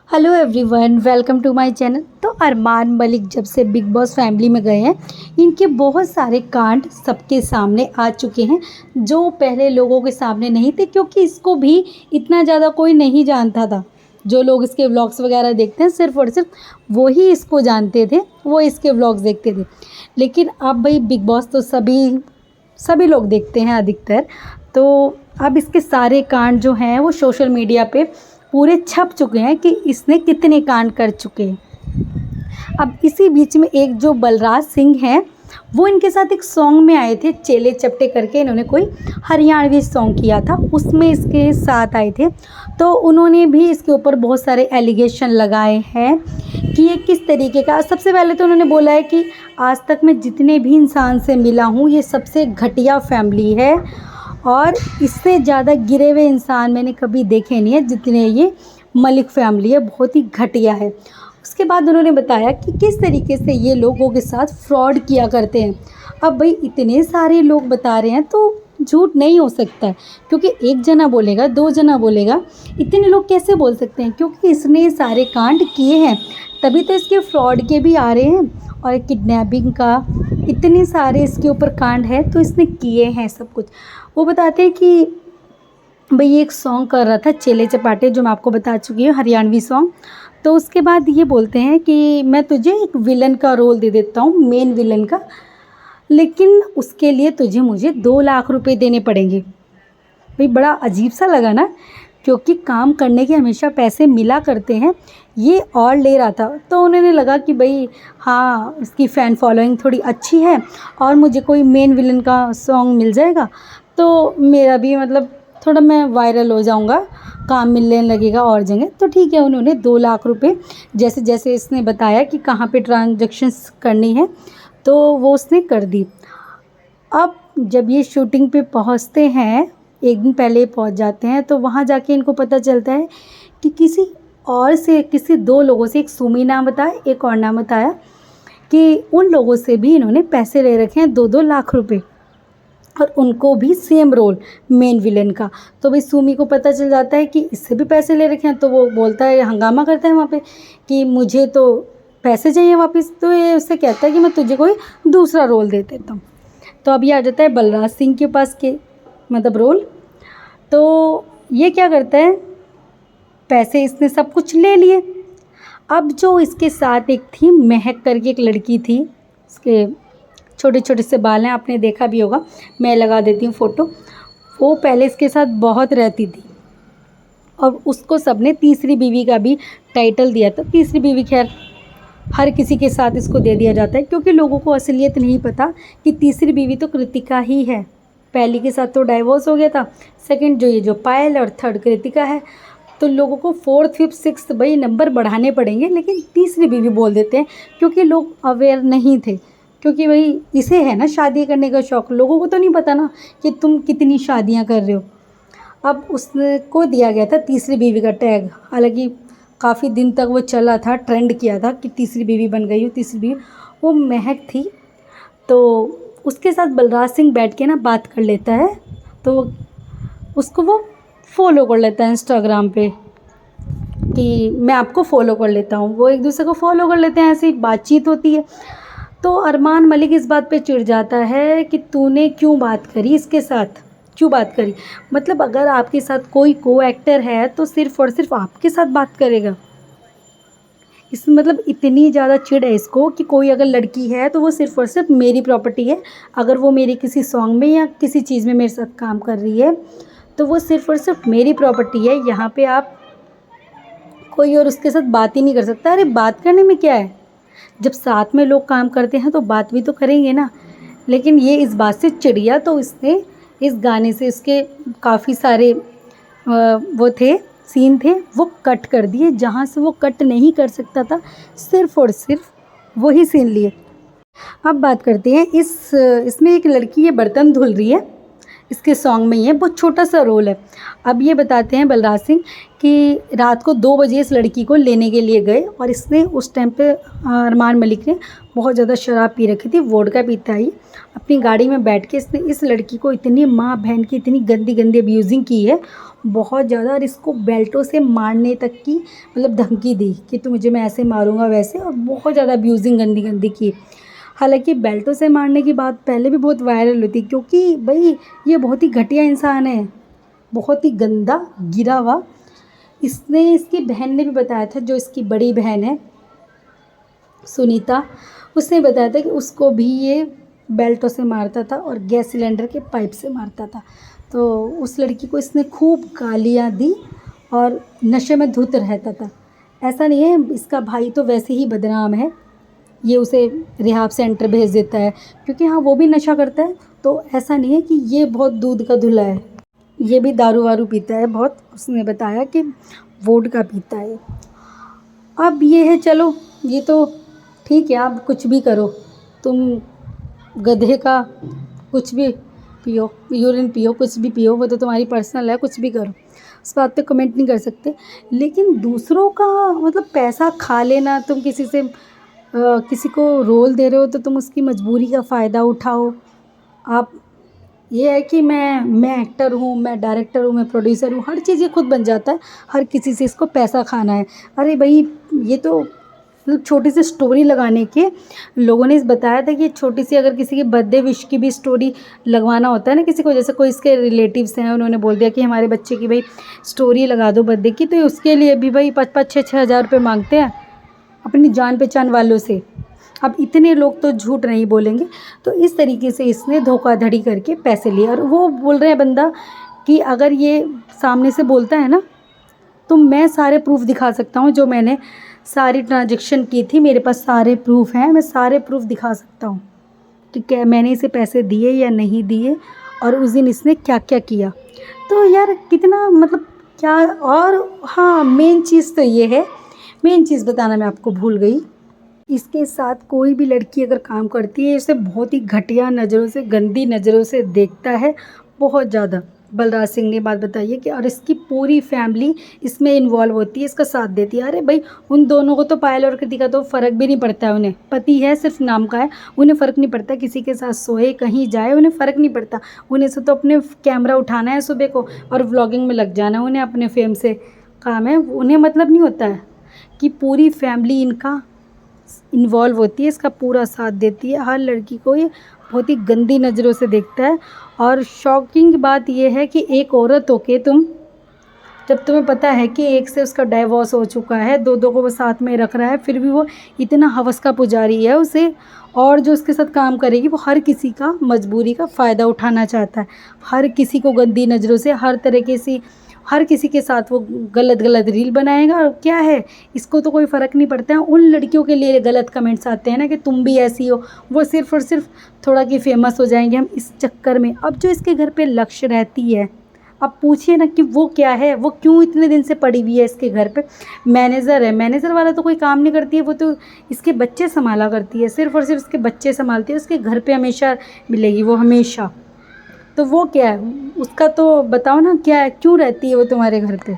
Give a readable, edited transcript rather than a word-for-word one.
Hello everyone, welcome to my channel. तो अरमान मलिक जब से बिग बॉस फैमिली में गए हैं, इनके बहुत सारे कांड सबके सामने आ चुके हैं जो पहले लोगों के सामने नहीं थे, क्योंकि इसको भी इतना ज़्यादा कोई नहीं जानता था। जो लोग इसके व्लॉग्स वगैरह देखते हैं सिर्फ और सिर्फ वही इसको जानते थे, वो इसके व्लॉग्स देखते थे। लेकिन अब भाई बिग बॉस तो सभी सभी लोग देखते हैं अधिकतर। तो अब इसके सारे कांड जो हैं वो सोशल मीडिया पे पूरे छप चुके हैं कि इसने कितने कांड कर चुके हैं। अब इसी बीच में एक जो बलराज सिंह हैं, वो इनके साथ एक सॉन्ग में आए थे, चेले चपटे करके इन्होंने कोई हरियाणवी सॉन्ग किया था, उसमें इसके साथ आए थे। तो उन्होंने भी इसके ऊपर बहुत सारे एलिगेशन लगाए हैं कि ये किस तरीके का। सबसे पहले तो उन्होंने बोला है कि आज तक मैं जितने भी इंसान से मिला हूँ, ये सबसे घटिया फैमिली है और इससे ज़्यादा गिरे हुए इंसान मैंने कभी देखे नहीं है जितने ये मलिक फैमिली है, बहुत ही घटिया है। उसके बाद उन्होंने बताया कि किस तरीके से ये लोगों के साथ फ्रॉड किया करते हैं। अब भाई इतने सारे लोग बता रहे हैं तो झूठ नहीं हो सकता है, क्योंकि एक जना बोलेगा, दो जना बोलेगा, इतने लोग कैसे बोल सकते हैं? क्योंकि इसने सारे कांड किए हैं, तभी तो इसके फ्रॉड के भी आ रहे हैं और किडनैपिंग का इतने सारे इसके ऊपर कांड है, तो इसने किए हैं सब कुछ। वो बताते हैं कि भाई ये एक सॉन्ग कर रहा था चेले चपाटे, जो मैं आपको बता चुकी हूँ, हरियाणवी सॉन्ग। तो उसके बाद ये बोलते हैं कि मैं तुझे एक विलन का रोल दे देता हूँ, मेन विलन का, लेकिन उसके लिए तुझे मुझे 2 लाख रुपए देने पड़ेंगे। भाई बड़ा अजीब सा लगा ना, क्योंकि काम करने के हमेशा पैसे मिला करते हैं, ये और ले रहा था। तो उन्होंने लगा कि भाई हाँ, इसकी फ़ैन फॉलोइंग थोड़ी अच्छी है और मुझे कोई मेन विलन का सॉन्ग मिल जाएगा तो मेरा भी मतलब थोड़ा मैं वायरल हो जाऊंगा, काम मिलने लगेगा और जगह। तो ठीक है, उन्होंने 2 लाख रुपए जैसे जैसे इसने बताया कि कहाँ पे ट्रांजैक्शंस करनी है तो वो उसने कर दी। अब जब ये शूटिंग पे पहुंचते हैं, एक दिन पहले ही पहुंच जाते हैं, तो वहाँ जाके इनको पता चलता है कि किसी 2 लोगों से, एक सुमी नाम बताया, एक और नाम बताया, कि उन लोगों से भी इन्होंने पैसे ले रखे हैं 2-2 लाख रुपए, और उनको भी सेम रोल मेन विलेन का। तो भाई सुमी को पता चल जाता है कि इससे भी पैसे ले रखे हैं, तो वो बोलता है, हंगामा करता है वहाँ पे कि मुझे तो पैसे चाहिए वापस। तो ये उससे कहता है कि मैं तुझे कोई दूसरा रोल दे देता हूँ। तो अभी आ जाता है बलराज सिंह के पास के मतलब रोल। तो ये क्या करता है, पैसे इसने सब कुछ ले लिए। अब जो इसके साथ एक थी महक करके एक लड़की थी, इसके छोटे छोटे से बाल हैं, आपने देखा भी होगा, मैं लगा देती हूँ फ़ोटो। वो पहले इसके साथ बहुत रहती थी और उसको सबने तीसरी बीवी का भी टाइटल दिया था। तीसरी बीवी खैर हर किसी के साथ इसको दे दिया जाता है, क्योंकि लोगों को असलियत नहीं पता कि तीसरी बीवी तो कृतिका ही है। पहली के साथ तो डाइवोर्स हो गया था, सेकंड जो पायल, और थर्ड कृतिका है। तो लोगों को 4th 5th 6th भाई नंबर बढ़ाने पड़ेंगे, लेकिन तीसरी बीवी बोल देते हैं क्योंकि लोग अवेयर नहीं थे। क्योंकि भाई इसे है ना शादी करने का शौक़, लोगों को तो नहीं पता ना कि तुम कितनी शादियां कर रहे हो। अब उसको दिया गया था तीसरी बीवी का टैग। हालांकि काफ़ी दिन तक वो चला था, ट्रेंड किया था कि तीसरी बीवी बन गई हो, तीसरी बीवी। वो महक थी, तो उसके साथ बलराज सिंह बैठ के ना बात कर लेता है, तो उसको वो फॉलो कर लेता है इंस्टाग्राम पे कि मैं आपको फॉलो कर लेता हूँ। वो एक दूसरे को फॉलो कर लेते हैं, ऐसी बातचीत होती है। तो अरमान मलिक इस बात पे चिढ़ जाता है कि तूने क्यों बात करी इसके साथ, क्यों बात करी? मतलब अगर आपके साथ कोई को एक्टर है तो सिर्फ़ और सिर्फ आपके साथ बात करेगा। इस मतलब इतनी ज़्यादा चिढ़ है इसको कि कोई अगर लड़की है तो वो सिर्फ़ और सिर्फ मेरी प्रॉपर्टी है। अगर वो मेरी किसी सॉन्ग में या किसी चीज़ में मेरे साथ काम कर रही है तो वो सिर्फ़ और सिर्फ मेरी प्रॉपर्टी है। यहाँ पे आप कोई और उसके साथ बात ही नहीं कर सकता। अरे बात करने में क्या है, जब साथ में लोग काम करते हैं तो बात भी तो करेंगे ना। लेकिन ये इस बात से चिढ़ गया, तो इसने इस गाने से इसके काफ़ी सारे वो थे सीन थे, वो कट कर दिए। जहाँ से वो कट नहीं कर सकता था, सिर्फ़ और सिर्फ वही सीन लिए। अब बात करते हैं इसमें एक लड़की ये बर्तन धुल रही है, इसके सॉन्ग में ही है, बहुत छोटा सा रोल है। अब ये बताते हैं बलराज सिंह कि रात को 2 बजे इस लड़की को लेने के लिए गए, और इसने उस टाइम पे अरमान मलिक ने बहुत ज़्यादा शराब पी रखी थी, वोडका पीता ही। अपनी गाड़ी में बैठ के इसने इस लड़की को इतनी माँ बहन की इतनी गंदी गंदी अब्यूज़िंग की है, बहुत ज़्यादा, और इसको बेल्टों से मारने तक की मतलब धमकी दी कि तू मुझे, मैं ऐसे मारूंगा वैसे, और बहुत ज़्यादा अब्यूजिंग गंदी गंदी की। हालांकि बेल्टों से मारने की बात पहले भी बहुत वायरल हुई थी, क्योंकि भाई ये बहुत ही घटिया इंसान है, बहुत ही गंदा गिरा हुआ। इसने, इसकी बहन ने भी बताया था, जो इसकी बड़ी बहन है सुनीता, उसने बताया था कि उसको भी ये बेल्टों से मारता था और गैस सिलेंडर के पाइप से मारता था। तो उस लड़की को इसने खूब गालियाँ दी और नशे में धुत रहता था। ऐसा नहीं है, इसका भाई तो वैसे ही बदनाम है, ये उसे रिहाब सेंटर भेज देता है, क्योंकि हाँ वो भी नशा करता है। तो ऐसा नहीं है कि ये बहुत दूध का धुला है, ये भी दारू वारू पीता है बहुत। उसने बताया कि वोडका पीता है। अब ये है, चलो ये तो ठीक है, आप कुछ भी करो, तुम गधे का कुछ भी पियो, यूरिन पियो, कुछ भी पियो, वो तो तुम्हारी पर्सनल है, कुछ भी करो, उस बात पे कमेंट नहीं कर सकते। लेकिन दूसरों का मतलब पैसा खा लेना, तुम किसी से किसी को रोल दे रहे हो तो तुम उसकी मजबूरी का फ़ायदा उठाओ। आप, ये है कि मैं एक्टर हूँ, मैं डायरेक्टर हूँ, मैं प्रोड्यूसर हूँ, हर चीज़ ये खुद बन जाता है, हर किसी से इसको पैसा खाना है। अरे भाई, ये तो मतलब छोटी सी स्टोरी लगाने के लोगों ने इस बताया था कि छोटी सी, अगर किसी की बर्थडे विश की भी स्टोरी लगवाना होता है ना किसी को, जैसे कोई इसके रिलेटिव्स हैं, उन्होंने बोल दिया कि हमारे बच्चे की भाई स्टोरी लगा दो बर्थडे की, तो उसके लिए भी भाई 5-5, 6-6 हज़ार रुपये मांगते हैं अपनी जान पहचान वालों से। अब इतने लोग तो झूठ नहीं बोलेंगे। तो इस तरीके से इसने धोखाधड़ी करके पैसे लिए, और वो बोल रहे हैं बंदा कि अगर ये सामने से बोलता है ना, तो मैं सारे प्रूफ दिखा सकता हूँ, जो मैंने सारी ट्रांजैक्शन की थी, मेरे पास सारे प्रूफ हैं, मैं सारे प्रूफ दिखा सकता हूँ कि क्या मैंने इसे पैसे दिए या नहीं दिए, और उस दिन इसने क्या क्या किया। तो यार कितना मतलब क्या। और हाँ, मेन चीज़ तो ये है, मेन चीज़ बताना मैं आपको भूल गई, इसके साथ कोई भी लड़की अगर काम करती है, इसे बहुत ही घटिया नज़रों से, गंदी नज़रों से देखता है, बहुत ज़्यादा। बलराज सिंह ने बात बताई है कि, और इसकी पूरी फैमिली इसमें इन्वॉल्व होती है, इसका साथ देती है। अरे भाई, उन दोनों को तो, पायल और कृतिका तो फ़र्क भी नहीं पड़ता है, उन्हें पति है सिर्फ नाम का है, उन्हें फ़र्क नहीं पड़ता किसी के साथ सोए, कहीं जाए, उन्हें फ़र्क नहीं पड़ता। उन्हें से तो अपने कैमरा उठाना है सुबह को और व्लॉगिंग में लग जाना है, उन्हें अपने फेम से काम है, उन्हें मतलब नहीं होता है कि पूरी फैमिली इनका इन्वॉल्व होती है, इसका पूरा साथ देती है। हर लड़की को ये बहुत ही गंदी नज़रों से देखता है। और शॉकिंग बात ये है कि एक औरत होके तुम, जब तुम्हें पता है कि एक से उसका डाइवोर्स हो चुका है, दो को वो साथ में रख रहा है, फिर भी वो इतना हवस का पुजारी है उसे, और जो उसके साथ काम करेगी वो हर किसी का मजबूरी का फ़ायदा उठाना चाहता है, हर किसी को गंदी नज़रों से, हर तरीके से हर किसी के साथ वो गलत गलत रील बनाएगा। और क्या है, इसको तो कोई फ़र्क नहीं पड़ता है। उन लड़कियों के लिए गलत कमेंट्स आते हैं ना कि तुम भी ऐसी हो, वो सिर्फ़ और सिर्फ थोड़ा कि फेमस हो जाएंगे हम इस चक्कर में। अब जो इसके घर पे लक्ष्य रहती है, अब पूछिए ना कि वो क्या है, वो क्यों इतने दिन से पड़ी हुई है इसके घर पे। मैनेजर है, मैनेजर वाला तो कोई काम नहीं करती है, वो तो इसके बच्चे संभाला करती है, सिर्फ़ और सिर्फ इसके बच्चे संभालती है, उसके घर पे हमेशा मिलेगी वो, हमेशा। तो वो क्या है उसका, तो बताओ ना क्या है, क्यों रहती है वो तुम्हारे घर पे।